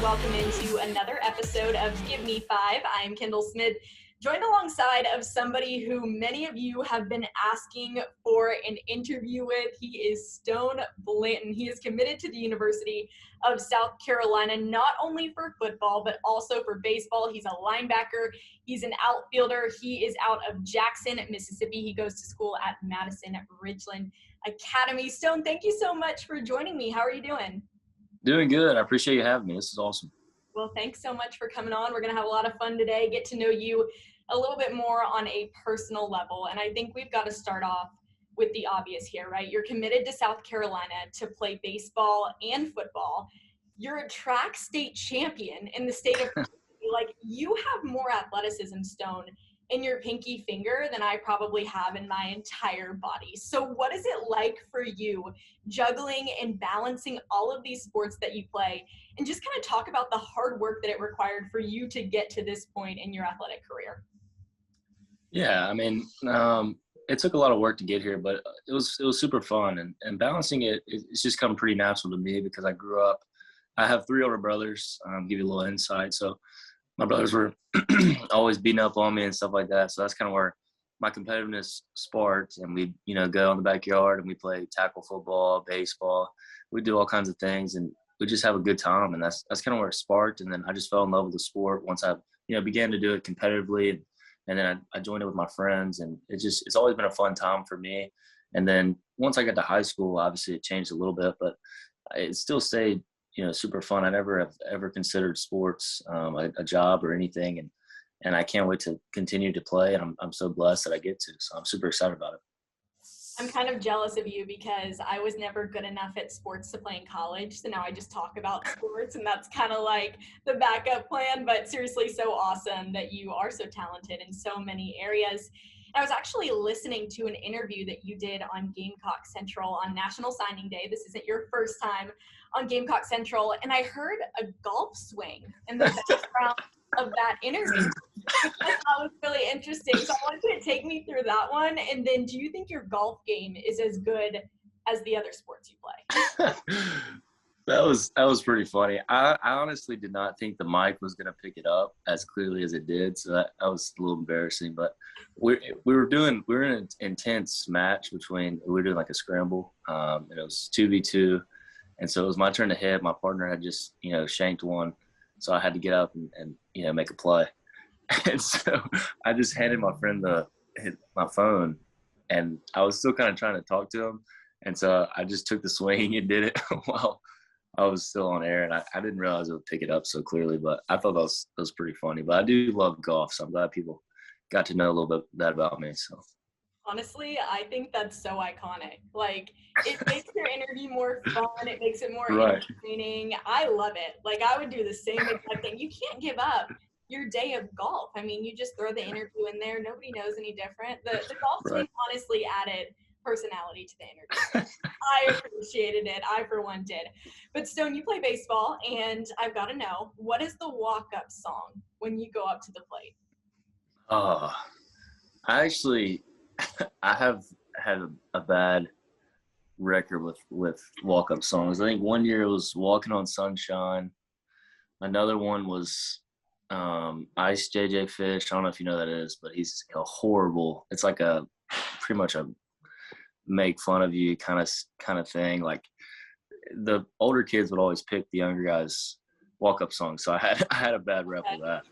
welcome into another episode of Give Me Five. I'm Kendall Smith, joined alongside of somebody who many of you have been asking for an interview with. He is Stone Blanton. He is committed to the University of South Carolina, not only for football, but also for baseball. He's a linebacker. He's an outfielder. He is out of Jackson, Mississippi. He goes to school at Madison Ridgeland Academy. Stone, thank you so much for joining me. How are you doing? Doing good. I appreciate you having me. This is awesome. Well, thanks so much for coming on. We're going to have a lot of fun today, get to know you a little bit more on a personal level. And I think we've got to start off with the obvious here, right? You're committed to South Carolina to play baseball and football. You're a track state champion in the state of like, you have more athleticism, Stone, in your pinky finger than I probably have in my entire body. So what is it like for you juggling and balancing all of these sports that you play, and just kind of talk about the hard work that it required for you to get to this point in your athletic career? Yeah, I mean, it took a lot of work to get here, but it was super fun, and balancing it's just come pretty natural to me because I have 3 older brothers. Give you a little insight. So my brothers were always beating up on me and stuff like that. So that's kind of where my competitiveness sparked, and we'd, go in the backyard and we play tackle football, baseball. We do all kinds of things, and we just have a good time. And that's kind of where it sparked. And then I just fell in love with the sport once I, began to do it competitively. And then I joined it with my friends, and it's always been a fun time for me. And then once I got to high school, obviously it changed a little bit, but it still stayed, super fun. I never have ever considered sports a job or anything. And I can't wait to continue to play. And I'm so blessed that I get to. So I'm super excited about it. I'm kind of jealous of you because I was never good enough at sports to play in college. So now I just talk about sports, and that's kind of like the backup plan. But seriously, so awesome that you are so talented in so many areas. I was actually listening to an interview that you did on Gamecock Central on National Signing Day. This isn't your first time on Gamecock Central. And I heard a golf swing in the background of that interview. That was really interesting. So I want you to take me through that one. And then, do you think your golf game is as good as the other sports you play? That was pretty funny. I honestly did not think the mic was going to pick it up as clearly as it did. So that was a little embarrassing. But we were in an intense match we were doing like a scramble. And it was 2v2. And so it was my turn to hit. My partner had just, shanked one. So I had to get up and make a play. And so I just handed my friend my phone, and I was still kind of trying to talk to him. And so I just took the swing and did it while I was still on air. And I didn't realize it would pick it up so clearly, but I thought that was pretty funny. But I do love golf, so I'm glad people got to know a little bit that about me. So honestly, I think that's so iconic. Like, it makes your interview more fun. It makes it more right. entertaining. I love it. Like, I would do the same exact thing. You can't give up your day of golf. I mean, you just throw the interview in there. Nobody knows any different. The golf swing honestly added personality to the interview. I appreciated it. I, for one, did. But Stone, you play baseball, and I've got to know, what is the walk-up song when you go up to the plate? I have had a bad record with walk-up songs. I think one year it was Walking on Sunshine. Another one was Ice JJ Fish. I don't know if you know who that is, but he's horrible. It's like pretty much a make fun of you kind of thing. Like, the older kids would always pick the younger guys' walk-up songs. So I had a bad rep with that.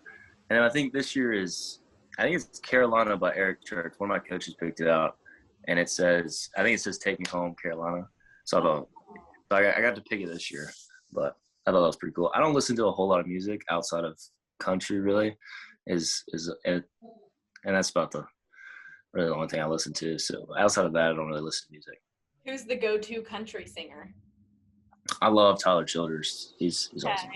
And I think this year it's Carolina by Eric Church. One of my coaches picked it out, and it says Take Me Home, Carolina. So I got to pick it this year, but I thought that was pretty cool. I don't listen to a whole lot of music outside of country, really, and that's about really the only thing I listen to. So outside of that, I don't really listen to music. Who's the go-to country singer? I love Tyler Childers. He's awesome.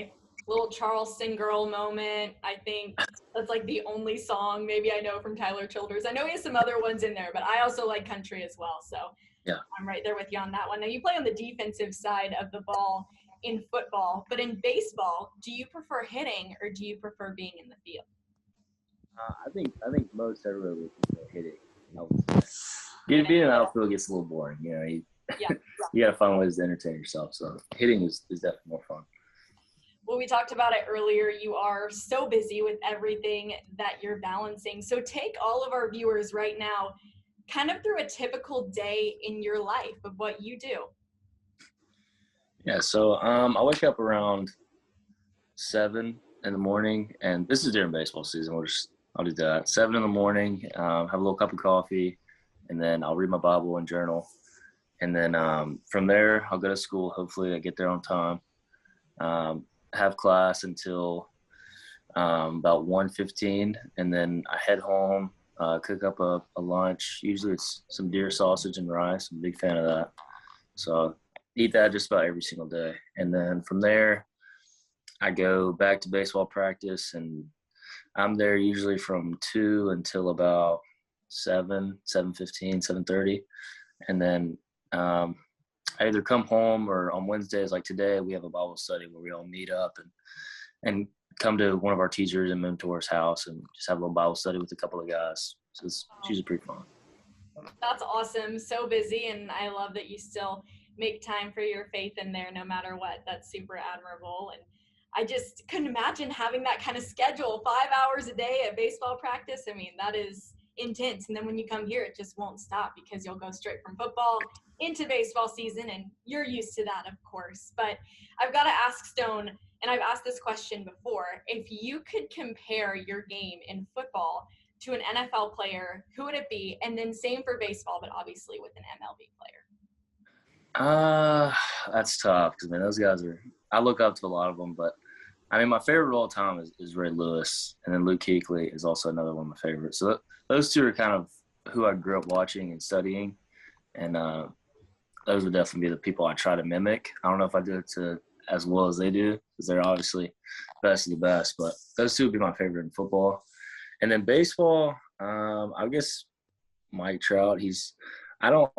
Little Charleston girl moment. I think that's like the only song maybe I know from Tyler Childers. I know he has some other ones in there, but I also like country as well. So yeah, I'm right there with you on that one. Now, you play on the defensive side of the ball in football, but in baseball, do you prefer hitting or do you prefer being in the field? I think most everybody would prefer hitting. Being an outfield gets a little boring. You got to find ways to entertain yourself. So hitting is definitely more fun. Well, we talked about it earlier. You are so busy with everything that you're balancing. So take all of our viewers right now kind of through a typical day in your life of what you do. Yeah, so I wake up around 7 in the morning, and this is during baseball season. I'll do that. 7 in the morning, have a little cup of coffee, and then I'll read my Bible and journal. And then from there, I'll go to school. Hopefully I get there on time. Have class until about 1:15, and then I head home, cook up a lunch. Usually it's some deer sausage and rice. I'm a big fan of that. So eat that just about every single day. And then from there, I go back to baseball practice, and I'm there usually from 2 until about 7:15, 7:30. And then I either come home, or on Wednesdays like today, we have a Bible study where we all meet up and come to one of our teachers and mentors' house and just have a little Bible study with a couple of guys. So it's usually pretty fun. That's awesome. So busy, and I love that you still make time for your faith in there no matter what. That's super admirable. And I just couldn't imagine having that kind of schedule, 5 hours a day at baseball practice. I mean, that is intense. And then when you come here, it just won't stop because you'll go straight from football into baseball season, and you're used to that, of course. But I've got to ask Stone, and I've asked this question before, if you could compare your game in football to an NFL player, who would it be? And then same for baseball, but obviously with an MLB player. That's tough because, man, those guys I look up to a lot of them, but I mean, my favorite of all time is Ray Lewis, and then Luke Kuechly is also another one of my favorites. So those two are kind of who I grew up watching and studying, and those would definitely be the people I try to mimic. I don't know if I do it as well as they do because they're obviously best of the best, but those two would be my favorite in football. And then baseball, I guess Mike Trout. I don't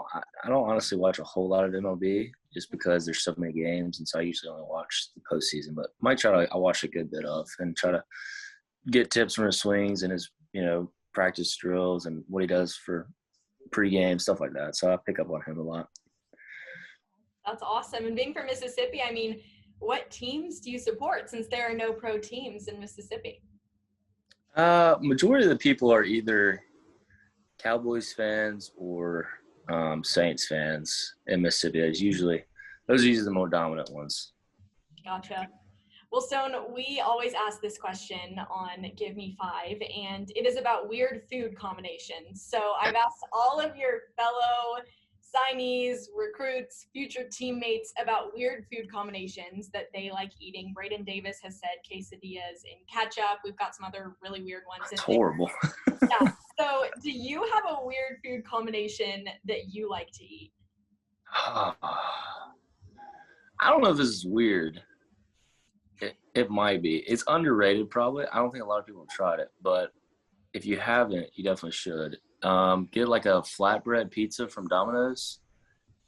honestly watch a whole lot of MLB just because there's so many games, and so I usually only watch the postseason. But Mike Trout, I watch a good bit of and try to get tips from his swings and his practice drills and what he does for pregame, stuff like that. So I pick up on him a lot. That's awesome. And being from Mississippi, I mean, what teams do you support since there are no pro teams in Mississippi? Majority of the people are either Cowboys fans or Saints fans in Mississippi. Those are usually the more dominant ones. Gotcha. Well, Stone, we always ask this question on Give Me Five, and it is about weird food combinations. So I've asked all of your fellow signees, recruits, future teammates about weird food combinations that they like eating. Braden Davis has said quesadillas and ketchup. We've got some other really weird ones. It's horrible. Yeah. So do you have a weird food combination that you like to eat? I don't know if this is weird. It might be. It's underrated probably. I don't think a lot of people have tried it, but if you haven't, you definitely should. Get like a flatbread pizza from Domino's,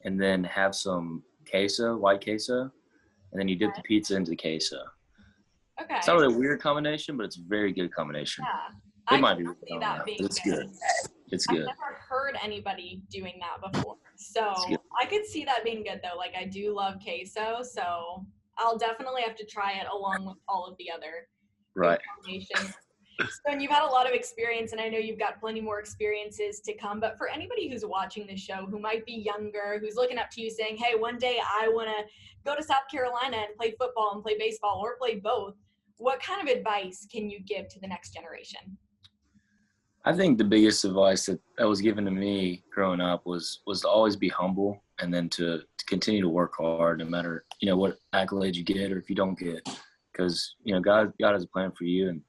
and then have some queso, white queso, and then you dip the pizza into the queso. Okay. It's not really a weird combination, but it's a very good combination. Yeah. It might be. It's good. It's good. I've never heard anybody doing that before. So I could see that being good though. Like I do love queso, so I'll definitely have to try it along with all of the other combinations. So, and you've had a lot of experience, and I know you've got plenty more experiences to come, but for anybody who's watching the show who might be younger, who's looking up to you saying, hey, one day I want to go to South Carolina and play football and play baseball or play both, what kind of advice can you give to the next generation? I think the biggest advice that was given to me growing up was to always be humble, and then to continue to work hard no matter, what accolades you get or if you don't get, because, God has a plan for you, and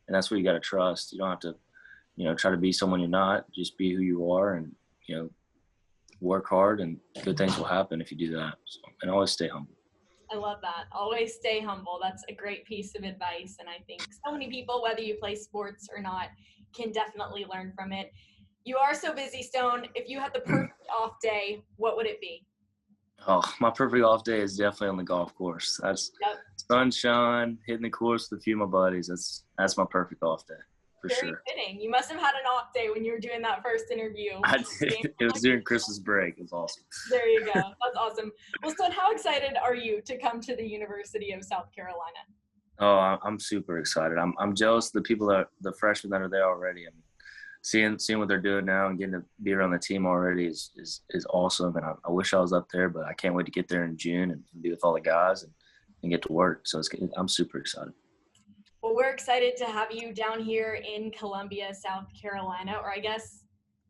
that's what you got to trust. You don't have to, try to be someone you're not. Just be who you are, and, work hard, and good things will happen if you do that. So, and always stay humble. I love that. Always stay humble. That's a great piece of advice. And I think so many people, whether you play sports or not, can definitely learn from it. You are so busy, Stone. If you had the perfect off day, what would it be? Oh, my perfect off day is definitely on the golf course. That's sunshine, hitting the course with a few of my buddies. That's my perfect off day, for Very sure. fitting. You must have had an off day when you were doing that first interview. I did. It was during Christmas break. It was awesome. There you go. That's awesome. Well, Stone, how excited are you to come to the University of South Carolina? Oh, I'm super excited. I'm jealous of the freshmen that are there already. I mean, seeing what they're doing now and getting to be around the team already is awesome. And I wish I was up there, but I can't wait to get there in June and be with all the guys and get to work. So I'm super excited. Well, we're excited to have you down here in Columbia, South Carolina, or I guess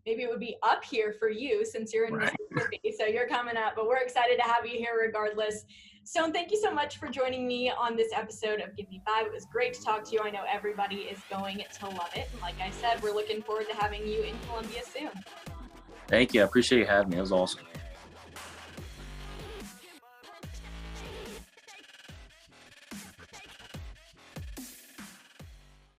maybe it would be up here for you since you're in Right. Mississippi. So you're coming up, but we're excited to have you here regardless. Stone, thank you so much for joining me on this episode of Give Me Five. It was great to talk to you. I know everybody is going to love it. And like I said, we're looking forward to having you in Columbia soon. Thank you. I appreciate you having me. It was awesome.